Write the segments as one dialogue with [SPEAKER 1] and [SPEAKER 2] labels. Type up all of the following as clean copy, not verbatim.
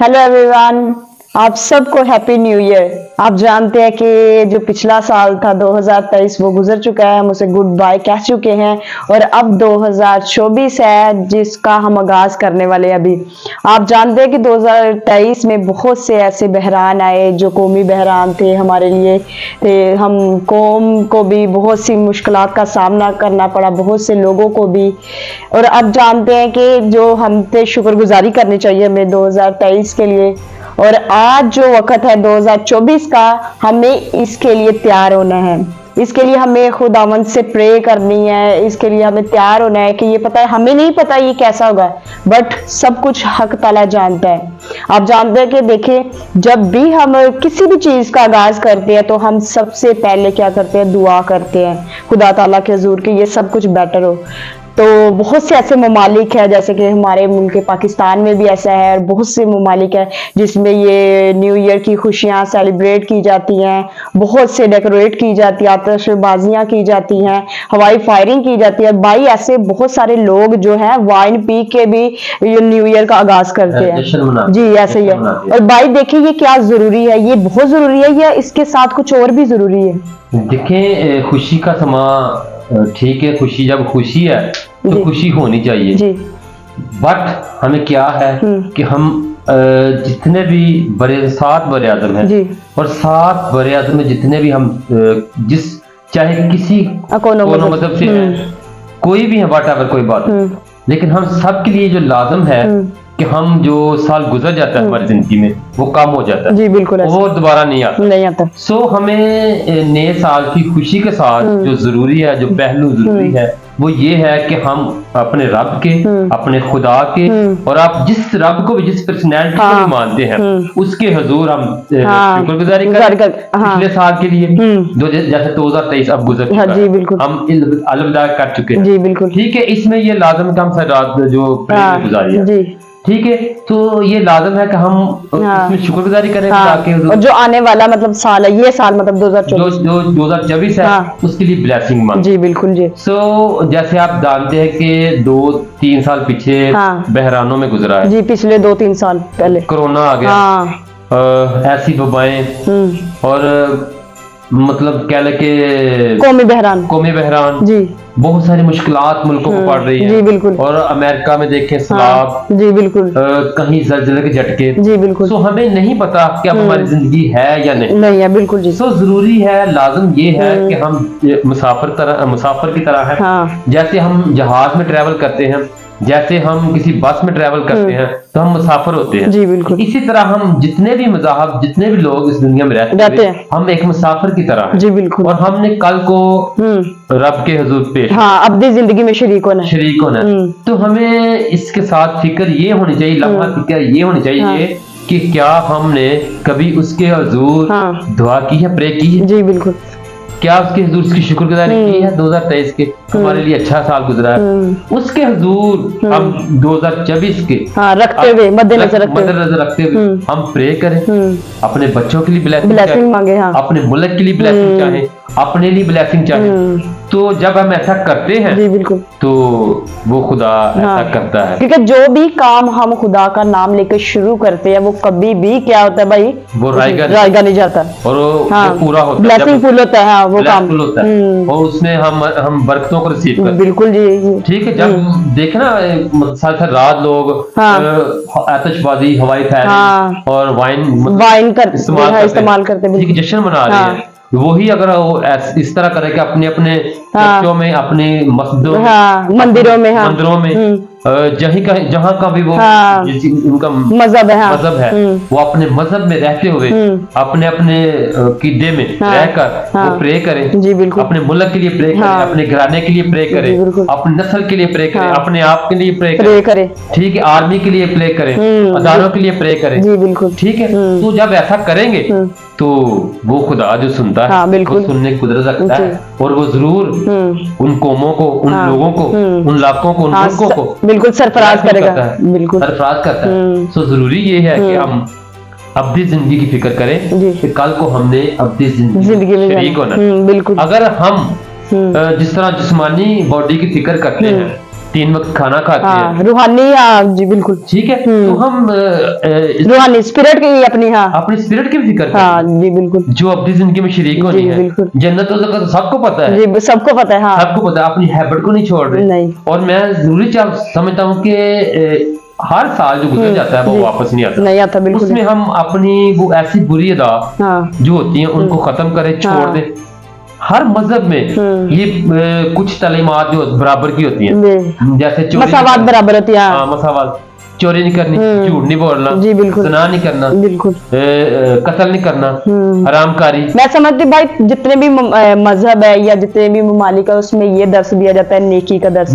[SPEAKER 1] Hello everyone, आप सबको happy new year. आप जानते हैं कि जो पिछला साल था 2023 वो गुजर चुका है, हम उसे गुड बाय कह चुके हैं और अब 2024 है जिसका हम आगाज करने वाले हैं। अभी आप जानते हैं कि 2023 में बहुत से ऐसे बहरान आए जो कौमी बहरान थे हमारे लिए थे। हम कौम को भी बहुत सी मुश्किलात का सामना करना पड़ा, बहुत से लोगों को भी। और अब जानते हैं कि जो हम पे शुक्रगुजारी करनी चाहिए हमें 2023 के लिए। और आज जो वक्त है 2024 का, हमें इसके लिए तैयार होना है। इसके लिए हमें खुदावंद से प्रे करनी है, इसके लिए हमें तैयार होना है कि ये पता है, हमें नहीं पता ये कैसा होगा, बट सब कुछ हक ताला जानता है। आप जानते हैं कि देखिए, जब भी हम किसी भी चीज का आगाज करते हैं तो हम सबसे पहले क्या करते हैं, दुआ करते हैं खुदा ताला के हुजूर कि ये सब कुछ बेटर हो। तो बहुत से ऐसे ममालिक है, जैसे कि हमारे मुल्क पाकिस्तान में भी ऐसा है, और बहुत से ममालिक है जिसमें ये न्यू ईयर की खुशियां सेलिब्रेट की जाती हैं, बहुत से डेकोरेट की जाती है, आतिशबाजियां की जाती हैं, हवाई फायरिंग की जाती है। भाई ऐसे बहुत सारे लोग जो हैं वाइन पी के भी ये न्यू ईयर का आगाज करते हैं। जी ऐसे ही है। और भाई देखिए, ये क्या जरूरी है, ये बहुत जरूरी है या इसके साथ कुछ और भी जरूरी है?
[SPEAKER 2] देखें, खुशी का समा ठीक है, खुशी जब खुशी है तो खुशी होनी चाहिए जी। बट हमें क्या है कि हम जितने भी सात बड़े आदम हैं और सात बड़े आदम में जितने भी हम जिस चाहे किसी कोनो मतलब से कोई भी है, वाट कोई बात, लेकिन हम सब के लिए जो लाजम है कि हम जो साल गुजर जाता है हमारी जिंदगी में वो कम हो जाता है जी, बिल्कुल वो दोबारा नहीं आता। सो हमें नए साल की खुशी के साथ जो जरूरी है, जो पहलू जरूरी है, वो ये है कि हम अपने रब के, अपने खुदा के, और आप जिस रब को भी, जिस पर्सनैलिटी को भी मानते हैं उसके हुजूर हम शुक्रगुजारी करें पिछले साल के लिए, जो जैसे 2023 अब गुजर चुका है, हम अलविदा कर चुके हैं जी, बिल्कुल ठीक है। इसमें ये लाजम का हम रात जो प्रेयर गुजारी है, ठीक है, तो ये लाजम है कि हम इसमें शुक्रगुजारी करें ताकि और जो आने वाला मतलब साल है, ये साल मतलब 2024 है, उसके लिए ब्लेसिंग मांगे जी, बिल्कुल जी। सो जैसे आप जानते हैं कि 2-3 साल पीछे बहरानों में गुजरा है जी, पिछले 2-3 साल पहले कोरोना आ गया, ऐसी वबाएं और मतलब कह ले के कौमी बहरान जी, बहुत सारी मुश्किलात मुल्कों को पड़ रही है जी, बिल्कुल। और अमेरिका में देखें सैलाब जी, बिल्कुल, कहीं जलजले के झटके जी, बिल्कुल। सो हमें नहीं पता कि अब हमारी जिंदगी है या नहीं है, बिल्कुल जी। सो जरूरी है, लाजम ये है कि हम मुसाफिर की तरह है। जैसे हम जहाज में ट्रेवल करते हैं, जैसे हम किसी बस में ट्रेवल करते हैं तो हम मुसाफिर होते हैं जी, बिल्कुल। इसी तरह हम जितने भी मज़ाहब, जितने भी लोग इस दुनिया में रहते हैं, हम एक मुसाफिर की तरह हैं जी, बिल्कुल। और हमने कल को रब के हुजूर पेश अपनी जिंदगी में शरीक होना। तो हमें इसके साथ फिक्र ये होनी चाहिए, लम्हा फिक्र ये होनी चाहिए कि क्या हमने कभी उसके हुजूर दुआ की है, प्रे की है जी, बिल्कुल। क्या उसके हुजूर की शुक्रगुजारी की है 2023 के, हमारे लिए अच्छा साल गुजरा है, उसके हुजूर हम 2024 के रखते हुए मद्देनजर रखते हुए हम प्रे करें, अपने बच्चों के लिए ब्लेसिंग मांगे, अपने मुल्क के लिए ब्लेसिंग चाहें, अपने लिए ब्लेसिंग चाहें। तो जब हम ऐसा करते हैं जी, बिल्कुल, तो वो खुदा ऐसा करता है, क्योंकि जो भी काम हम खुदा का नाम लेकर शुरू करते हैं वो कभी भी क्या होता है भाई, वो रायगा नहीं जाता और वो पूरा होता है, ब्लेसिंग फुल होता है, वो काम फुल होता है और उसमें हम बरकतों को रिसीव करते हैं, बिल्कुल जी, ठीक है। जब देखे ना साथ साथ रात लोग आतिशबाजी, हवाई फायरिंग और वाइन का इस्तेमाल करते हैं, ठीक, जश्न मना रहे हैं, वही अगर वो इस तरह करे कि अपने अपने चर्चों में, अपने मस्जिदों में, मंदिरों में जहाँ का भी वो उनका मजहब है वो अपने मजहब में रहते हुए अपने अपने कीदे में रहकर वो प्रे करें जी, बिल्कुल। अपने मुल्क के लिए प्रे करें, अपने घराने के लिए प्रे करें, अपनी नस्ल के लिए प्रे करें, अपने आप के लिए प्रे करें, ठीक है, आर्मी के लिए प्रे करें, अदारों के लिए प्रे करें जी, बिल्कुल, ठीक है। तो जब ऐसा करेंगे तो वो खुदा जो सुनता है वो सुनने की कुदरत रखता है और वो जरूर उन कौमों को, उन लोगों को, उन इलाकों को, उन मुल्कों को बिल्कुल सरफराज करेगा, बिल्कुल सरफराज करता है। सो जरूरी ये है कि हम अपनी जिंदगी की फिक्र करें कि कल को हमने अपनी जिंदगी में शरीक होना, बिल्कुल। अगर हम जिस तरह जिस्मानी बॉडी की फिक्र करते हैं 3 वक्त खाना खाते हैं,
[SPEAKER 1] रूहानी, हाँ जी बिल्कुल,
[SPEAKER 2] ठीक है। तो हम
[SPEAKER 1] रूहानी स्पिरिट की अपनी, हाँ
[SPEAKER 2] अपनी स्पिरिट की भी फिक्र करते
[SPEAKER 1] हाँ
[SPEAKER 2] हैं
[SPEAKER 1] जी बिल्कुल,
[SPEAKER 2] जो अपनी जिंदगी में शरीक होनी
[SPEAKER 1] जी
[SPEAKER 2] है।
[SPEAKER 1] बिल्कुल,
[SPEAKER 2] जन्नत तो सबको पता है,
[SPEAKER 1] जी सबको पता है, हाँ
[SPEAKER 2] सबको पता है, अपनी हैबिट को नहीं छोड़ रहे।
[SPEAKER 1] नहीं,
[SPEAKER 2] और मैं जरूरी समझता हूँ कि हर साल जो गुजर जाता है वो वापस नहीं आता,
[SPEAKER 1] नहीं आता बिल्कुल,
[SPEAKER 2] उसमें हम अपनी वो ऐसी बुरी अदा जो होती हैं उनको खत्म करें, छोड़ दें। हर मजहब में ये कुछ तालीमात जो बराबर की होती हैं, जैसे
[SPEAKER 1] मसावात बराबर होती है,
[SPEAKER 2] हाँ मसावात, चोरी नहीं करनी, झूठ नहीं बोलना,
[SPEAKER 1] जी बिल्कुल,
[SPEAKER 2] ज़िना नहीं करना,
[SPEAKER 1] बिल्कुल,
[SPEAKER 2] कत्ल नहीं करना, हरामकारी।
[SPEAKER 1] मैं समझती भाई जितने भी मजहब है या जितने भी ममालिक है उसमें ये दर्श दिया जाता है, नेकी का दर्श,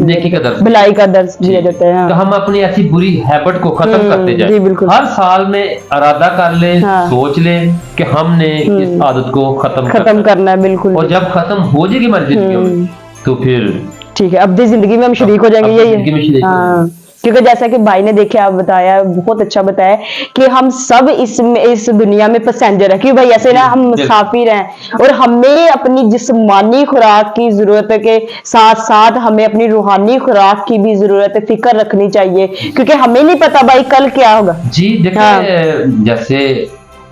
[SPEAKER 1] भलाई का दर्श दिया जाता है।
[SPEAKER 2] तो हम अपनी ऐसी बुरी हैबिट को खत्म करते जाए, हर साल में इरादा कर ले, सोच ले कि हमने इस आदत को खत्म करना है, बिल्कुल। और जब खत्म हो जाएगी हमारी जिंदगी में तो फिर ठीक है,
[SPEAKER 1] अब जिंदगी में हम शरीक हो जाएंगे, यही है। क्योंकि जैसा कि भाई ने देखे आप बताया, बहुत अच्छा बताया कि हम सब इस दुनिया में पैसेंजर है, क्यों भाई ऐसे ना हम मुसाफिर हैं और हमें अपनी जिस्मानी खुराक की जरूरत के साथ साथ हमें अपनी रूहानी खुराक की भी जरूरत है, फिक्र रखनी चाहिए, क्योंकि हमें नहीं पता भाई कल क्या होगा।
[SPEAKER 2] जी देखिए, जैसे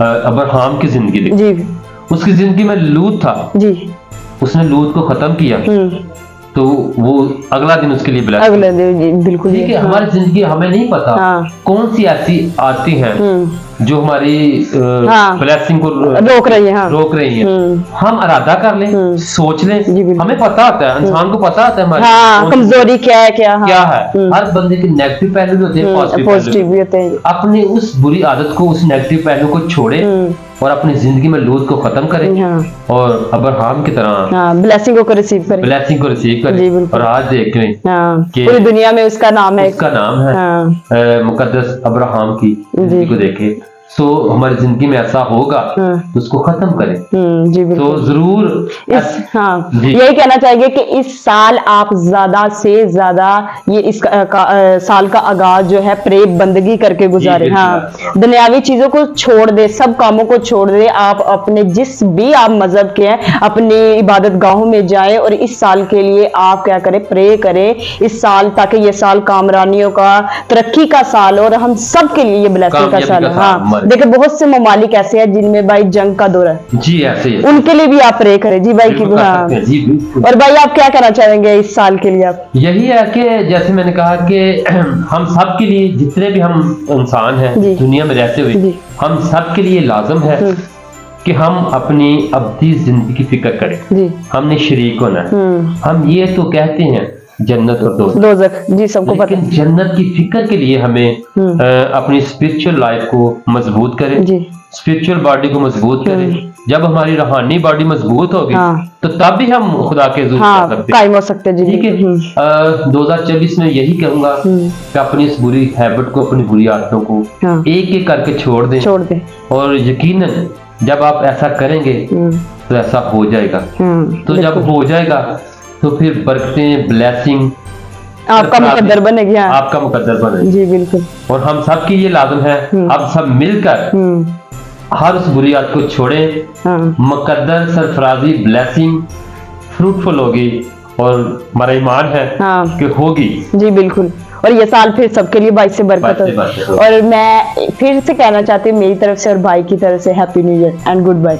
[SPEAKER 2] अब्राहम की जिंदगी जी, उसकी जिंदगी में लूत था जी, उसने लूत को खत्म किया तो वो अगला दिन उसके लिए ब्लेसिंग, अगला दिन बिल्कुल, ठीक है। हमारी जिंदगी हमें नहीं पता कौन सी ऐसी आती हैं जो हमारी ब्लेसिंग को रोक रही है। हम इरादा कर लें, सोच लें, हमें पता होता है, इंसान को पता होता है हमारी
[SPEAKER 1] कमजोरी क्या है, क्या है।
[SPEAKER 2] हर बंदे के नेगेटिव पहलू भी होते हैं, पॉजिटिव भी होते हैं। अपनी उस बुरी आदत को, उस नेगेटिव पहलू को छोड़े और अपनी जिंदगी में लूत को खत्म करें और अब्राहम की तरह
[SPEAKER 1] ब्लेसिंग को रिसीव
[SPEAKER 2] करें। और आज देख लें कि
[SPEAKER 1] पूरी दुनिया में उसका नाम है,
[SPEAKER 2] मुकद्दस अब्राहम की जिंदगी को देखें, तो हमारी जिंदगी में ऐसा होगा तो उसको खत्म करें। जी तो जरूर
[SPEAKER 1] यही कहना चाहिए कि इस साल आप ज्यादा से ज्यादा ये इस साल का आगाज जो है प्रे बंदगी करके गुजारे। दुनियावी चीजों को छोड़ दे, सब कामों को छोड़ दे, आप अपने जिस भी आप मजहब के हैं अपनी इबादत गाहों में जाए और इस साल के लिए आप क्या करें, प्रे करें इस साल, ताकि ये साल कामरानियों का, तरक्की का साल और हम सब के लिए ये ब्लेसिंग का साल है। देखिए बहुत से ममालिक ऐसे हैं जिनमें भाई जंग का दौर है
[SPEAKER 2] जी, ऐसे ही
[SPEAKER 1] उनके लिए भी आप प्रे करें जी भाई की।
[SPEAKER 2] जी
[SPEAKER 1] और भाई आप क्या कहना चाहेंगे इस साल के लिए? आप
[SPEAKER 2] यही है कि जैसे मैंने कहा कि हम सब के लिए, जितने भी हम इंसान हैं दुनिया में रहते हुए, हम सब के लिए लाजम है कि हम अपनी अब्दी जिंदगी की फिक्र करें। हमने शरीक होना है। हम ये तो कहते हैं जन्नत और दोज़ख जी सबको पता है, जन्नत की फिक्र के लिए हमें अपनी स्पिरिचुअल लाइफ को मजबूत करें, स्पिरिचुअल बॉडी को मजबूत करें। जब हमारी रूहानी बॉडी मजबूत होगी तो तब भी हम खुदा के हुजूर
[SPEAKER 1] कायम हो सकते हैं।
[SPEAKER 2] ठीक है, 2024 में यही कहूंगा कि अपनी इस बुरी हैबिट को, अपनी बुरी आदतों को एक एक करके छोड़ दें और यकीनन जब आप ऐसा करेंगे तो ऐसा हो जाएगा। तो जब हो जाएगा तो फिर बरकतें, ब्लेसिंग
[SPEAKER 1] आपका मुकद्दर बनेगी,
[SPEAKER 2] आपका मुकद्दर बनेगी जी बिल्कुल। और हम सब की ये लाजम है, अब सब मिलकर हर उस बुरी आदत को छोड़ें। मुकद्दर सरफराजी ब्लेसिंग फ्रूटफुल होगी और हमारा ईमान है कि होगी जी बिल्कुल।
[SPEAKER 1] और ये साल फिर सबके लिए भाई से बरकत हो। और मैं फिर से कहना चाहती हूँ मेरी तरफ से और भाई की तरफ से happy new year and good bye.